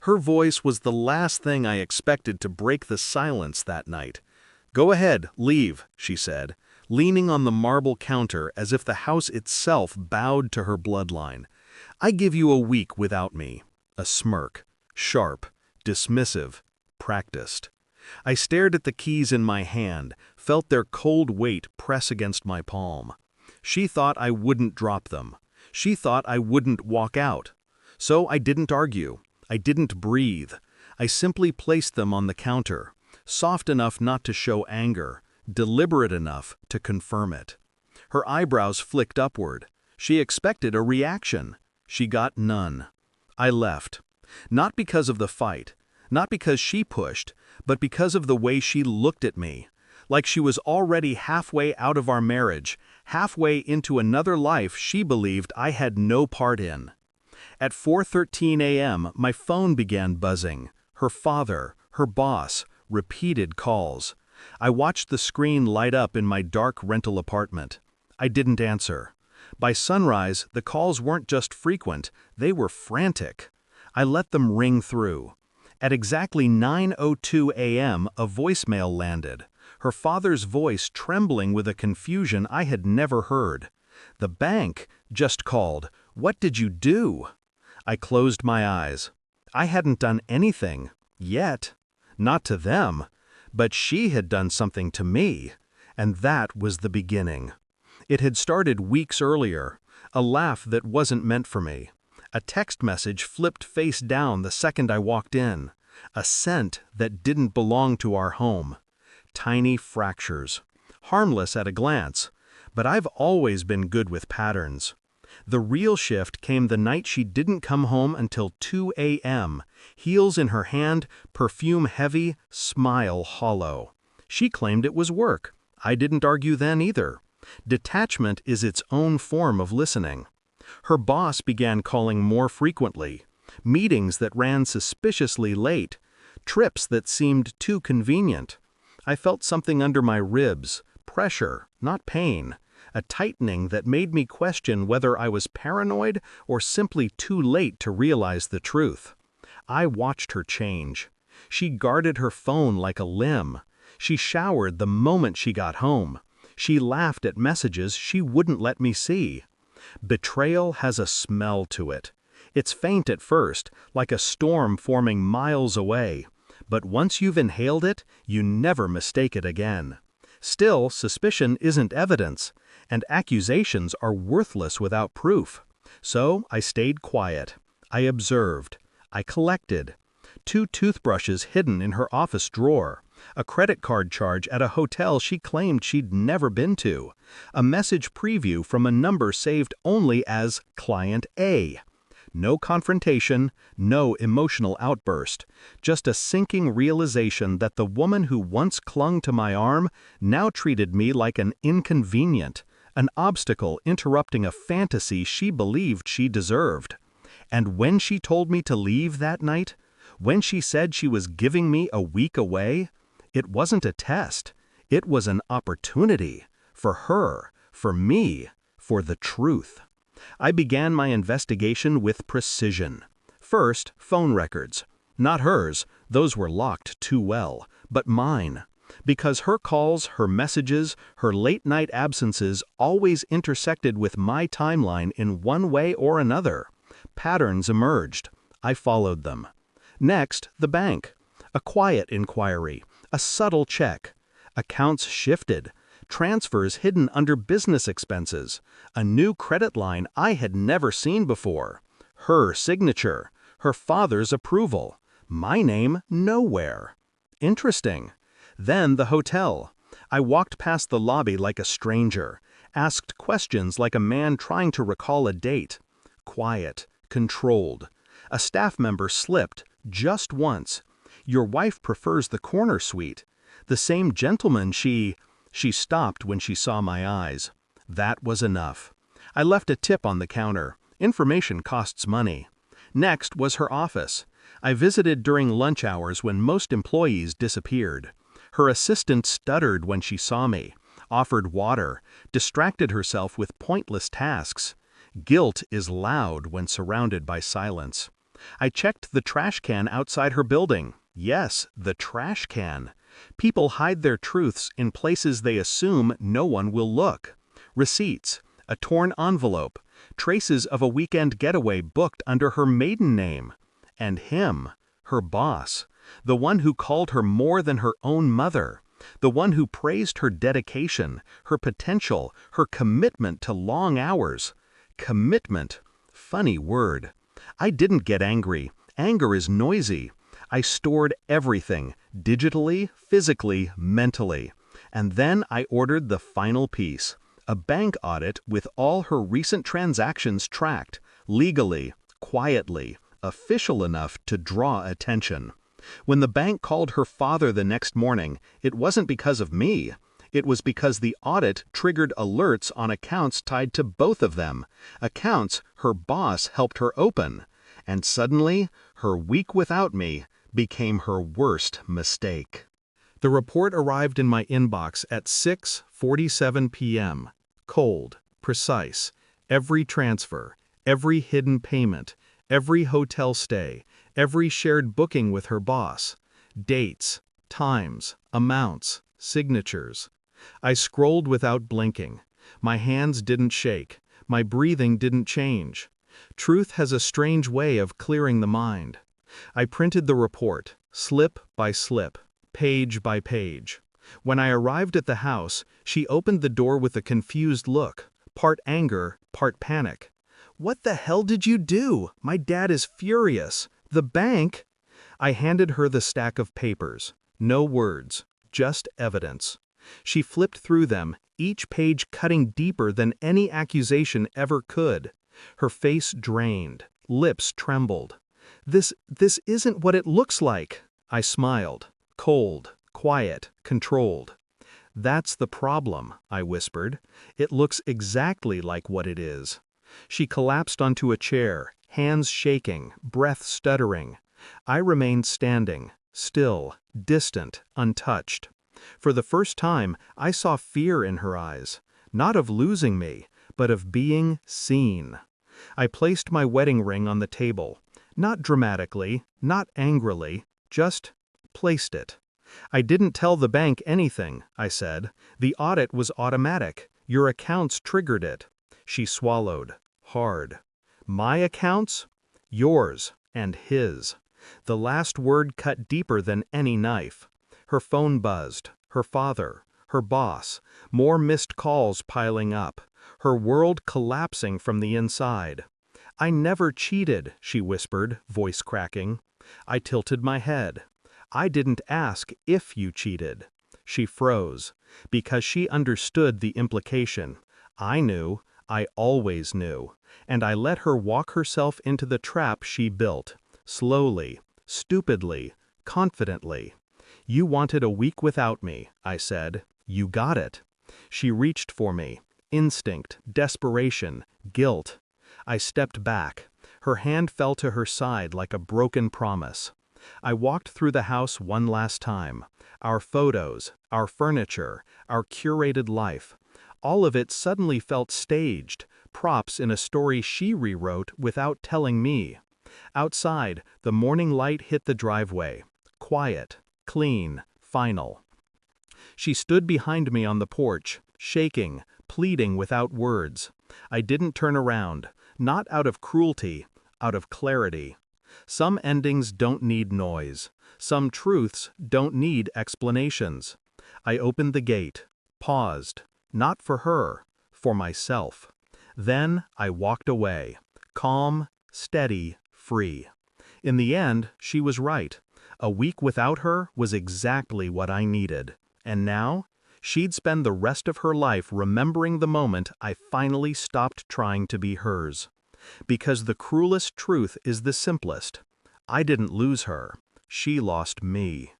Her voice was the last thing I expected to break the silence that night. "Go ahead, leave," she said, leaning on the marble counter as if the house itself bowed to her bloodline. "I give you a week without me." A smirk. Sharp, dismissive, practiced. I stared at the keys in my hand, felt their cold weight press against my palm. She thought I wouldn't drop them. She thought I wouldn't walk out. So I didn't argue. I didn't breathe. I simply placed them on the counter, soft enough not to show anger, deliberate enough to confirm it. Her eyebrows flicked upward. She expected a reaction. She got none. I left. Not because of the fight, not because she pushed, but because of the way she looked at me, like she was already halfway out of our marriage, halfway into another life she believed I had no part in. At 4:13 a.m., my phone began buzzing. Her father, her boss, repeated calls. I watched the screen light up in my dark rental apartment. I didn't answer. By sunrise, the calls weren't just frequent, they were frantic. I let them ring through. At exactly 9:02 a.m., a voicemail landed, her father's voice trembling with a confusion I had never heard. "The bank just called. What did you do?" I closed my eyes. I hadn't done anything, yet. Not to them, but she had done something to me, and that was the beginning. It had started weeks earlier, a laugh that wasn't meant for me. A text message flipped face down the second I walked in. A scent that didn't belong to our home. Tiny fractures. Harmless at a glance, but I've always been good with patterns. The real shift came the night she didn't come home until 2 a.m., heels in her hand, perfume heavy, smile hollow. She claimed it was work. I didn't argue then either. Detachment is its own form of listening. Her boss began calling more frequently. Meetings that ran suspiciously late. Trips that seemed too convenient. I felt something under my ribs, pressure, not pain. A tightening that made me question whether I was paranoid or simply too late to realize the truth. I watched her change. She guarded her phone like a limb. She showered the moment she got home. She laughed at messages she wouldn't let me see. Betrayal has a smell to it. It's faint at first, like a storm forming miles away. But once you've inhaled it, you never mistake it again. Still, suspicion isn't evidence, and accusations are worthless without proof. So I stayed quiet. I observed. I collected. 2 toothbrushes hidden in her office drawer. A credit card charge at a hotel she claimed she'd never been to. A message preview from a number saved only as Client A. No confrontation, no emotional outburst, just a sinking realization that the woman who once clung to my arm now treated me like an inconvenient, an obstacle interrupting a fantasy she believed she deserved. And when she told me to leave that night, when she said she was giving me a week away, it wasn't a test. It was an opportunity. For her, for me, for the truth. I began my investigation with precision. First, phone records. Not hers, those were locked too well, but mine. Because her calls, her messages, her late-night absences always intersected with my timeline in one way or another. Patterns emerged. I followed them. Next, the bank. A quiet inquiry, a subtle check. Accounts shifted. Transfers hidden under business expenses, a new credit line I had never seen before, her signature, her father's approval, my name nowhere. Interesting. Then the hotel. I walked past the lobby like a stranger, asked questions like a man trying to recall a date. Quiet, controlled. A staff member slipped, just once. "Your wife prefers the corner suite. The same gentleman She stopped when she saw my eyes. That was enough. I left a tip on the counter. Information costs money. Next was her office. I visited during lunch hours when most employees disappeared. Her assistant stuttered when she saw me, offered water, distracted herself with pointless tasks. Guilt is loud when surrounded by silence. I checked the trash can outside her building. Yes, the trash can. People hide their truths in places they assume no one will look. Receipts, a torn envelope, traces of a weekend getaway booked under her maiden name. And him, her boss, the one who called her more than her own mother, the one who praised her dedication, her potential, her commitment to long hours. Commitment. Funny word. I didn't get angry. Anger is noisy. I stored everything, digitally, physically, mentally. And then I ordered the final piece, a bank audit with all her recent transactions tracked, legally, quietly, official enough to draw attention. When the bank called her father the next morning, it wasn't because of me. It was because the audit triggered alerts on accounts tied to both of them, accounts her boss helped her open. And suddenly, her week without me became her worst mistake. The report arrived in my inbox at 6:47 p.m. Cold, precise, every transfer, every hidden payment, every hotel stay, every shared booking with her boss, dates, times, amounts, signatures. I scrolled without blinking. My hands didn't shake. My breathing didn't change. Truth has a strange way of clearing the mind. I printed the report, slip by slip, page by page. When I arrived at the house, she opened the door with a confused look, part anger, part panic. "What the hell did you do? My dad is furious. The bank?" I handed her the stack of papers. No words, just evidence. She flipped through them, each page cutting deeper than any accusation ever could. Her face drained, lips trembled. This isn't what it looks like." I smiled, cold, quiet, controlled. "That's the problem," I whispered. "It looks exactly like what it is." She collapsed onto a chair, hands shaking, breath stuttering. I remained standing, still, distant, untouched. For the first time, I saw fear in her eyes, not of losing me, but of being seen. I placed my wedding ring on the table, not dramatically, not angrily, just placed it. "I didn't tell the bank anything," I said. "The audit was automatic. Your accounts triggered it." She swallowed, hard. "My accounts? Yours and his." The last word cut deeper than any knife. Her phone buzzed, her father, her boss, more missed calls piling up, her world collapsing from the inside. "I never cheated," she whispered, voice cracking. I tilted my head. "I didn't ask if you cheated." She froze, because she understood the implication. I knew, I always knew, and I let her walk herself into the trap she built, slowly, stupidly, confidently. "You wanted a week without me," I said. "You got it." She reached for me. Instinct, desperation, guilt. I stepped back. Her hand fell to her side like a broken promise. I walked through the house one last time. Our photos, our furniture, our curated life. All of it suddenly felt staged, props in a story she rewrote without telling me. Outside, the morning light hit the driveway. Quiet, clean, final. She stood behind me on the porch, shaking, pleading without words. I didn't turn around, not out of cruelty, out of clarity. Some endings don't need noise. Some truths don't need explanations. I opened the gate, paused, not for her, for myself. Then I walked away, calm, steady, free. In the end, she was right. A week without her was exactly what I needed. And now, she'd spend the rest of her life remembering the moment I finally stopped trying to be hers. Because the cruelest truth is the simplest. I didn't lose her. She lost me.